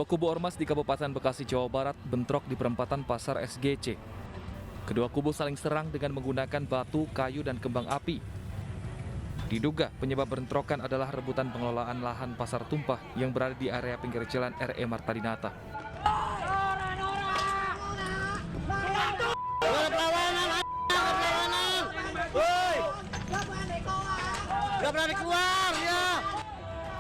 Dua kubu ormas di Kabupaten Bekasi, Jawa Barat bentrok di perempatan Pasar SGC. Kedua kubu saling serang dengan menggunakan batu, kayu, dan kembang api. Diduga penyebab bentrokan adalah rebutan pengelolaan lahan pasar tumpah yang berada di area pinggir jalan RE Marta Dinata.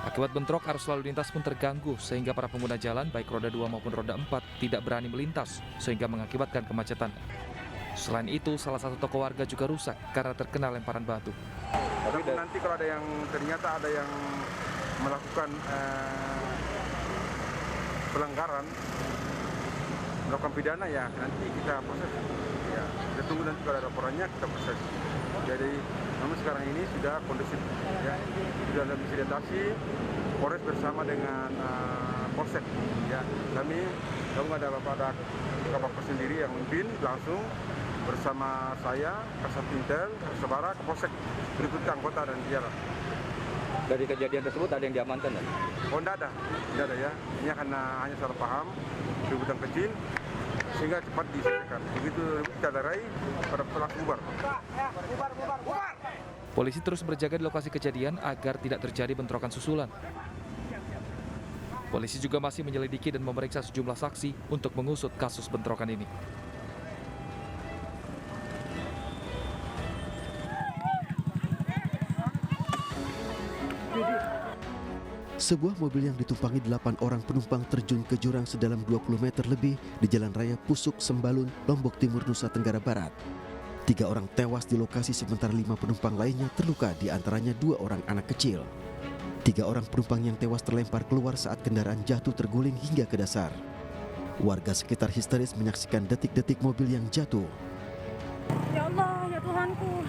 Akibat bentrok, arus lalu lintas pun terganggu sehingga para pengguna jalan baik roda 2 maupun roda 4 tidak berani melintas sehingga mengakibatkan kemacetan. Selain itu, salah satu toko warga juga rusak karena terkena lemparan batu. Tapi nanti kalau ada yang ternyata ada yang melakukan pelanggaran, melakukan pidana, ya nanti kita proses. Ya, kita tunggu nanti kalau ada laporannya kita proses. Jadi, namun sekarang ini sudah kondusif, ya, sudah dalam didatasi Polres bersama dengan Polsek. Ya, kami ada Bapak sendiri yang memimpin langsung bersama saya, Kasat Intel, Sabara, ke Polsek berikut anggota dan jajaran. Dari kejadian tersebut ada yang diamankan, kan? Oh, tidak ada ya. Ini karena hanya salah paham, keributan kecil, sehingga cepat diselesaikan. Begitu kita lerai, pada pelaku bubar. Polisi terus berjaga di lokasi kejadian agar tidak terjadi bentrokan susulan. Polisi juga masih menyelidiki dan memeriksa sejumlah saksi untuk mengusut kasus bentrokan ini. Sebuah mobil yang ditumpangi 8 orang penumpang terjun ke jurang sedalam 20 meter lebih di Jalan Raya Pusuk, Sembalun, Lombok Timur, Nusa Tenggara Barat. 3 orang tewas di lokasi sementara 5 penumpang lainnya terluka, di antaranya 2 orang anak kecil. 3 orang penumpang yang tewas terlempar keluar saat kendaraan jatuh terguling hingga ke dasar. Warga sekitar histeris menyaksikan detik-detik mobil yang jatuh. Ya Allah, ya Tuhanku.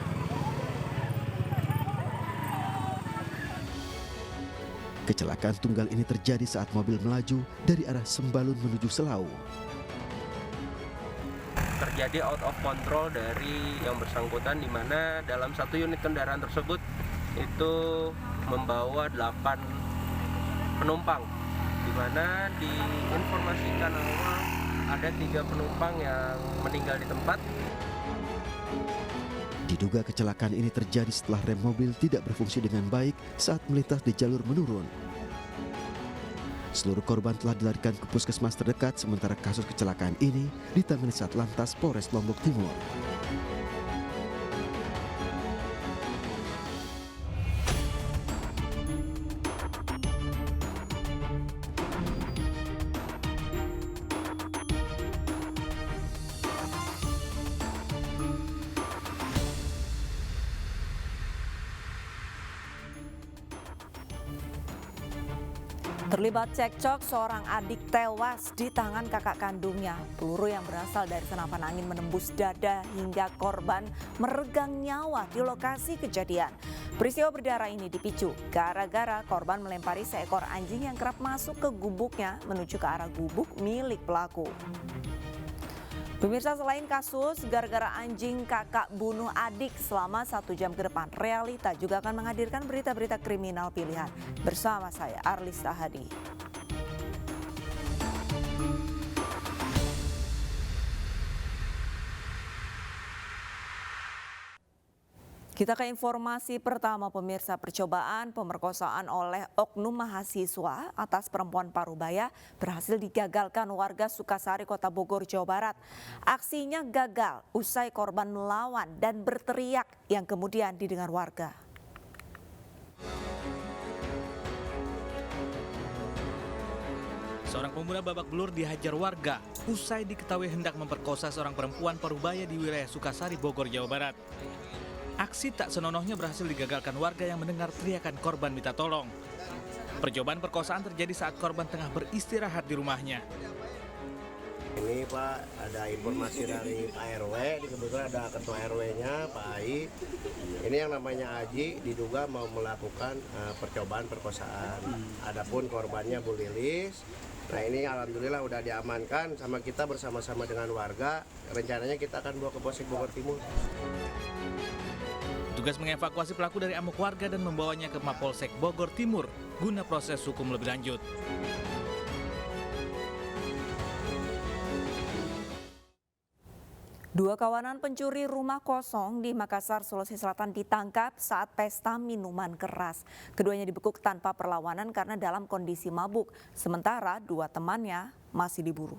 Kecelakaan tunggal ini terjadi saat mobil melaju dari arah Sembalun menuju Selau. Terjadi out of control dari yang bersangkutan, di mana dalam satu unit kendaraan tersebut itu membawa 8 penumpang, di mana diinformasikan awal ada 3 penumpang yang meninggal di tempat. Diduga kecelakaan ini terjadi setelah rem mobil tidak berfungsi dengan baik saat melintas di jalur menurun. Seluruh korban telah dilarikan ke puskesmas terdekat, sementara kasus kecelakaan ini ditangani Satlantas Polres Lombok Timur. Terlibat cekcok, seorang adik tewas di tangan kakak kandungnya. Peluru yang berasal dari senapan angin menembus dada hingga korban meregang nyawa di lokasi kejadian. Peristiwa berdarah ini dipicu gara-gara korban melempari seekor anjing yang kerap masuk ke gubuknya menuju ke arah gubuk milik pelaku. Pemirsa, selain kasus gara-gara anjing kakak bunuh adik selama 1 jam ke depan, Realita juga akan menghadirkan berita-berita kriminal pilihan. Bersama saya, Arlis Tahadi. Kita ke informasi pertama, pemirsa. Percobaan pemerkosaan oleh oknum mahasiswa atas perempuan Parubaya berhasil digagalkan warga Sukasari, Kota Bogor, Jawa Barat. Aksinya gagal usai korban melawan dan berteriak yang kemudian didengar warga. Seorang pemuda babak belur dihajar warga usai diketahui hendak memperkosa seorang perempuan Parubaya di wilayah Sukasari, Bogor, Jawa Barat. Aksi tak senonohnya berhasil digagalkan warga yang mendengar teriakan korban minta tolong. Percobaan perkosaan terjadi saat korban tengah beristirahat di rumahnya. Ini Pak, ada informasi dari Pak RW, kebetulan ada ketua RW-nya, Pak Ai. Ini yang namanya Aji diduga mau melakukan percobaan perkosaan. Adapun korbannya Bu Lilis. Nah, ini alhamdulillah udah diamankan sama kita bersama-sama dengan warga. Rencananya kita akan bawa ke Polsek Bogor Timur. Tugas mengevakuasi pelaku dari amuk warga dan membawanya ke Mapolsek Bogor Timur guna proses hukum lebih lanjut. Dua kawanan pencuri rumah kosong di Makassar, Sulawesi Selatan ditangkap saat pesta minuman keras. Keduanya dibekuk tanpa perlawanan karena dalam kondisi mabuk, sementara dua temannya masih diburu.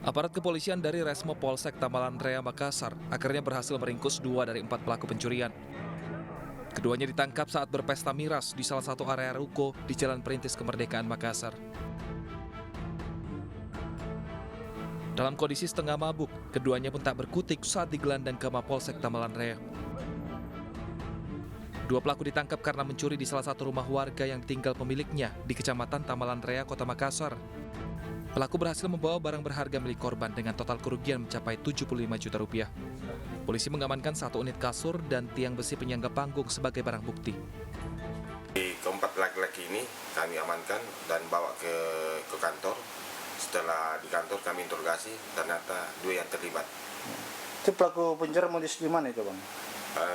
Aparat kepolisian dari Resmo Polsek Tamalan Raya Makassar akhirnya berhasil meringkus 2 dari 4 pelaku pencurian. Keduanya ditangkap saat berpesta miras di salah satu area ruko di Jalan Perintis Kemerdekaan Makassar. Dalam kondisi setengah mabuk, keduanya pun tak berkutik saat digelandang ke Mapolsek Tamalan Raya. Dua pelaku ditangkap karena mencuri di salah satu rumah warga yang ditinggal pemiliknya di Kecamatan Tamalan Raya, Kota Makassar. Pelaku berhasil membawa barang berharga milik korban dengan total kerugian mencapai 75 juta rupiah. Polisi mengamankan 1 unit kasur dan tiang besi penyangga panggung sebagai barang bukti. Keempat laki-laki ini kami amankan dan bawa ke kantor. Setelah di kantor kami interogasi, ternyata 2 yang terlibat. Itu pelaku pencuri modus di mana itu, Bang?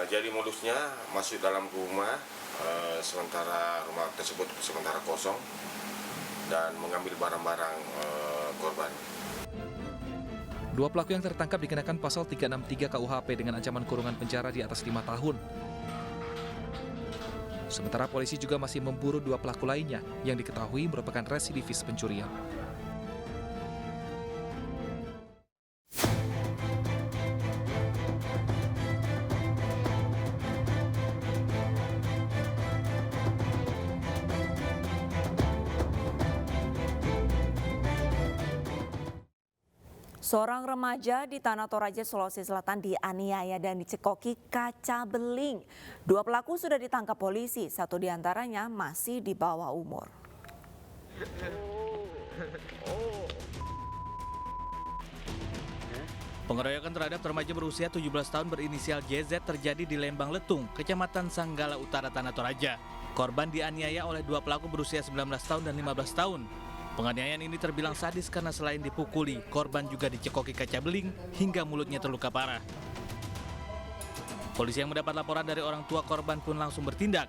Jadi modusnya masuk dalam rumah, sementara rumah tersebut sementara kosong, dan mengambil barang-barang korban. Dua pelaku yang tertangkap dikenakan pasal 363 KUHP dengan ancaman kurungan penjara di atas 5 tahun. Sementara polisi juga masih memburu 2 pelaku lainnya yang diketahui merupakan residivis pencurian. Seorang remaja di Tanah Toraja, Sulawesi Selatan dianiaya dan dicekoki kaca beling. 2 pelaku sudah ditangkap polisi, 1 diantaranya masih di bawah umur. Pengeroyokan terhadap remaja berusia 17 tahun berinisial JZ terjadi di Lembang Letung, Kecamatan Sanggala Utara, Tanah Toraja. Korban dianiaya oleh 2 pelaku berusia 19 tahun dan 15 tahun. Penganiayaan ini terbilang sadis karena selain dipukuli, korban juga dicekoki kaca beling hingga mulutnya terluka parah. Polisi yang mendapat laporan dari orang tua korban pun langsung bertindak.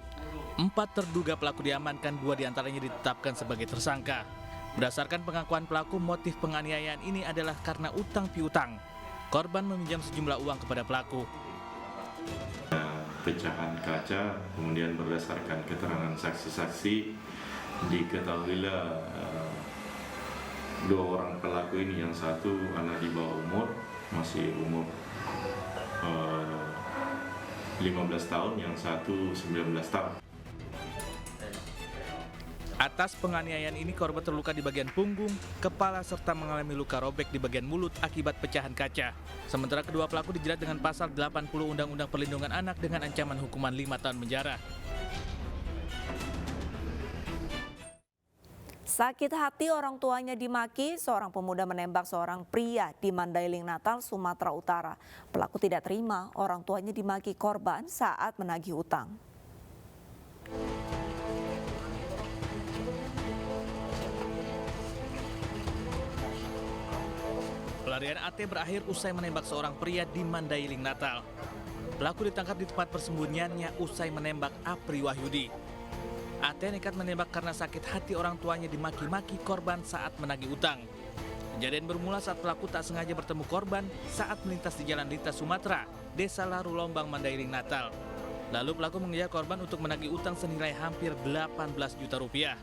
4 terduga pelaku diamankan, 2 diantaranya ditetapkan sebagai tersangka. Berdasarkan pengakuan pelaku, motif penganiayaan ini adalah karena utang piutang. Korban meminjam sejumlah uang kepada pelaku. Pecahan kaca, kemudian berdasarkan keterangan saksi-saksi, diketahuilah 2 orang pelaku ini, yang satu anak di bawah umur, masih umur 15 tahun, yang satu 19 tahun. Atas penganiayaan ini korban terluka di bagian punggung, kepala serta mengalami luka robek di bagian mulut akibat pecahan kaca. Sementara kedua pelaku dijerat dengan pasal 80 Undang-Undang Perlindungan Anak dengan ancaman hukuman 5 tahun penjara. Sakit hati orang tuanya dimaki, seorang pemuda menembak seorang pria di Mandailing Natal, Sumatera Utara. Pelaku tidak terima orang tuanya dimaki korban saat menagih utang. Pelarian AT berakhir usai menembak seorang pria di Mandailing Natal. Pelaku ditangkap di tempat persembunyiannya usai menembak Apri Wahyudi. AT nekat menembak karena sakit hati orang tuanya dimaki-maki korban saat menagih utang. Kejadian bermula saat pelaku tak sengaja bertemu korban saat melintas di Jalan Lintas Sumatera, Desa Laru Lombang, Mandailing Natal. Lalu pelaku mengejar korban untuk menagih utang senilai hampir 18 juta rupiah.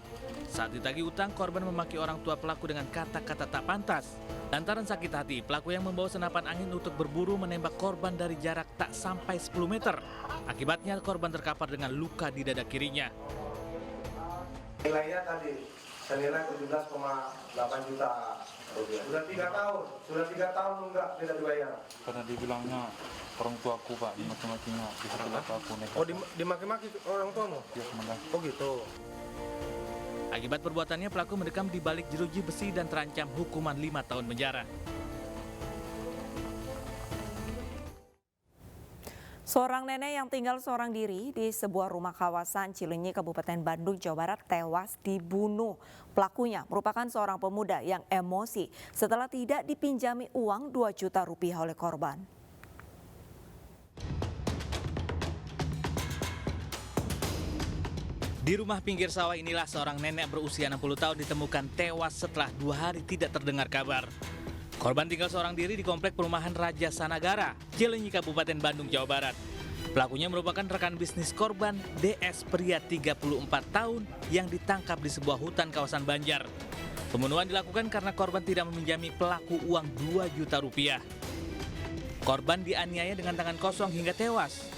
Saat ditagih utang, korban memaki orang tua pelaku dengan kata-kata tak pantas. Lantaran sakit hati, pelaku yang membawa senapan angin untuk berburu menembak korban dari jarak tak sampai 10 meter. Akibatnya korban terkapar dengan luka di dada kirinya. Nilainya tadi senilai 17,8 juta rupiah. Sudah 3 tahun enggak tidak dibayar. Karena dibilangnya orang tua aku, Pak, dimaki-makinya di sekolah aku. Oh, dimaki-maki orang tuamu? Ya, sebenarnya. Oh gitu. Akibat perbuatannya, pelaku mendekam di balik jeruji besi dan terancam hukuman 5 tahun penjara. Seorang nenek yang tinggal seorang diri di sebuah rumah kawasan Cileunyi, Kabupaten Bandung, Jawa Barat tewas dibunuh. Pelakunya merupakan seorang pemuda yang emosi setelah tidak dipinjami uang 2 juta rupiah oleh korban. Di rumah pinggir sawah inilah seorang nenek berusia 60 tahun ditemukan tewas setelah 2 hari tidak terdengar kabar. Korban tinggal seorang diri di komplek perumahan Raja Sanagara, Cileunyi, Kabupaten Bandung, Jawa Barat. Pelakunya merupakan rekan bisnis korban, DS, pria 34 tahun yang ditangkap di sebuah hutan kawasan Banjar. Pembunuhan dilakukan karena korban tidak meminjami pelaku uang 2 juta rupiah. Korban dianiaya dengan tangan kosong hingga tewas.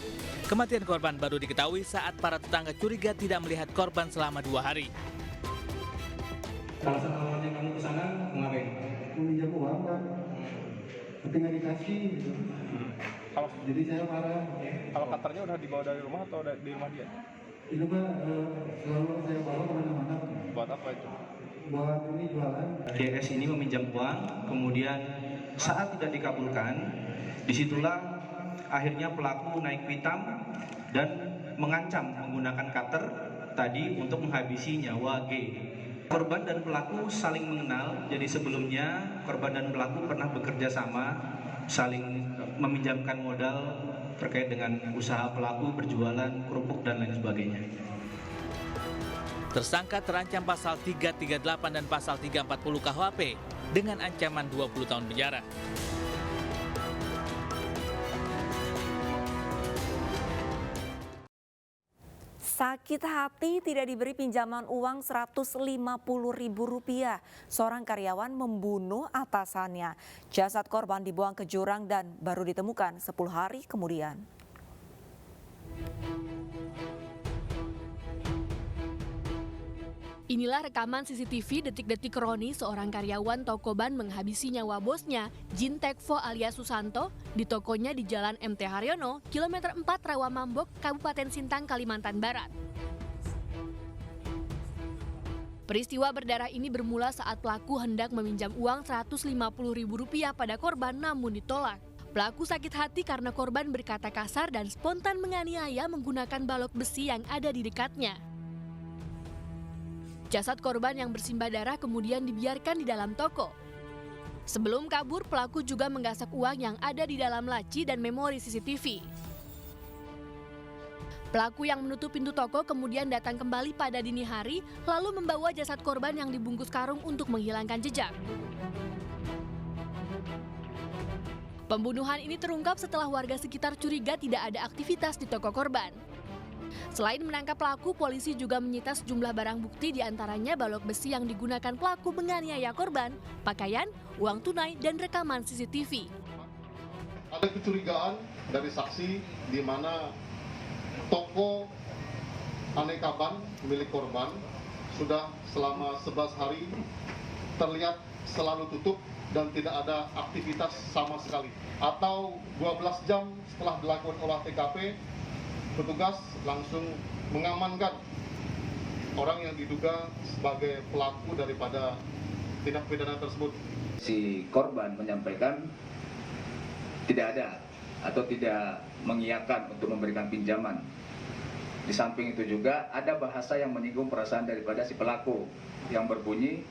Kematian korban baru diketahui saat para tetangga curiga tidak melihat korban selama 2 hari. Alasan awalnya kamu ke sana ngapain? Meminjam uang, Pak. Tapi nggak dikasih. Gitu. Jadi saya marah. Kalau cutter-nya udah dibawa dari rumah atau di rumah dia? Itu Pak, selalu saya bawa kemana-mana. Buat apa itu? Buat ini jualan. DS ini meminjam uang, kemudian saat tidak dikabulkan, disitulah akhirnya pelaku naik pitam dan mengancam menggunakan cutter tadi untuk menghabisi nyawa G. Korban dan pelaku saling mengenal, jadi sebelumnya korban dan pelaku pernah bekerja sama, saling meminjamkan modal terkait dengan usaha pelaku berjualan kerupuk dan lain sebagainya. Tersangka terancam pasal 338 dan pasal 340 KUHP dengan ancaman 20 tahun penjara. Sakit hati tidak diberi pinjaman uang Rp150.000. Seorang karyawan membunuh atasannya. Jasad korban dibuang ke jurang dan baru ditemukan 10 hari kemudian. Inilah rekaman CCTV detik-detik Roni, seorang karyawan toko ban menghabisi nyawa bosnya, Jin Tekvo alias Susanto, di tokonya di Jalan MT Haryono, kilometer 4 Rawamambok, Kabupaten Sintang, Kalimantan Barat. Peristiwa berdarah ini bermula saat pelaku hendak meminjam uang Rp150.000 pada korban namun ditolak. Pelaku sakit hati karena korban berkata kasar dan spontan menganiaya menggunakan balok besi yang ada di dekatnya. Jasad korban yang bersimbah darah kemudian dibiarkan di dalam toko. Sebelum kabur, pelaku juga menggasak uang yang ada di dalam laci dan memori CCTV. Pelaku yang menutup pintu toko kemudian datang kembali pada dini hari, lalu membawa jasad korban yang dibungkus karung untuk menghilangkan jejak. Pembunuhan ini terungkap setelah warga sekitar curiga tidak ada aktivitas di toko korban. Selain menangkap pelaku, polisi juga menyita sejumlah barang bukti, diantaranya balok besi yang digunakan pelaku menganiaya korban, pakaian, uang tunai, dan rekaman CCTV. Ada kecurigaan dari saksi di mana toko aneka ban milik korban sudah selama 11 hari terlihat selalu tutup dan tidak ada aktivitas sama sekali. Atau 12 jam setelah dilakukan olah TKP, petugas langsung mengamankan orang yang diduga sebagai pelaku daripada tindak pidana tersebut. Si korban menyampaikan tidak ada atau tidak mengiyakan untuk memberikan pinjaman. Di samping itu juga ada bahasa yang menyinggung perasaan daripada si pelaku yang berbunyi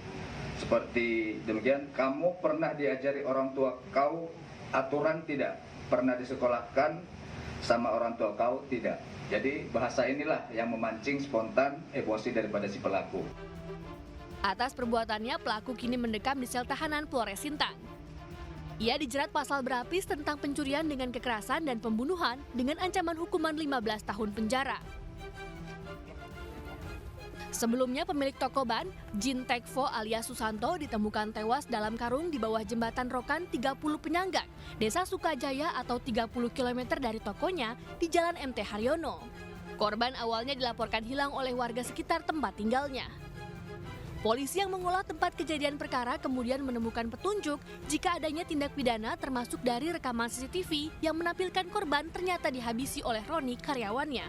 seperti demikian, kamu pernah diajari orang tua kau aturan tidak? Pernah disekolahkan sama orang tua kau? Tidak. Jadi bahasa inilah yang memancing spontan emosi daripada si pelaku. Atas perbuatannya, pelaku kini mendekam di sel tahanan Polres Sintang. Ia dijerat pasal berlapis tentang pencurian dengan kekerasan dan pembunuhan dengan ancaman hukuman 15 tahun penjara. Sebelumnya pemilik toko ban, Jin Tekvo alias Susanto, ditemukan tewas dalam karung di bawah jembatan Rokan 30 Penyanggang, Desa Sukajaya atau 30 km dari tokonya di Jalan MT Haryono. Korban awalnya dilaporkan hilang oleh warga sekitar tempat tinggalnya. Polisi yang mengolah tempat kejadian perkara kemudian menemukan petunjuk jika adanya tindak pidana termasuk dari rekaman CCTV yang menampilkan korban ternyata dihabisi oleh Roni, karyawannya.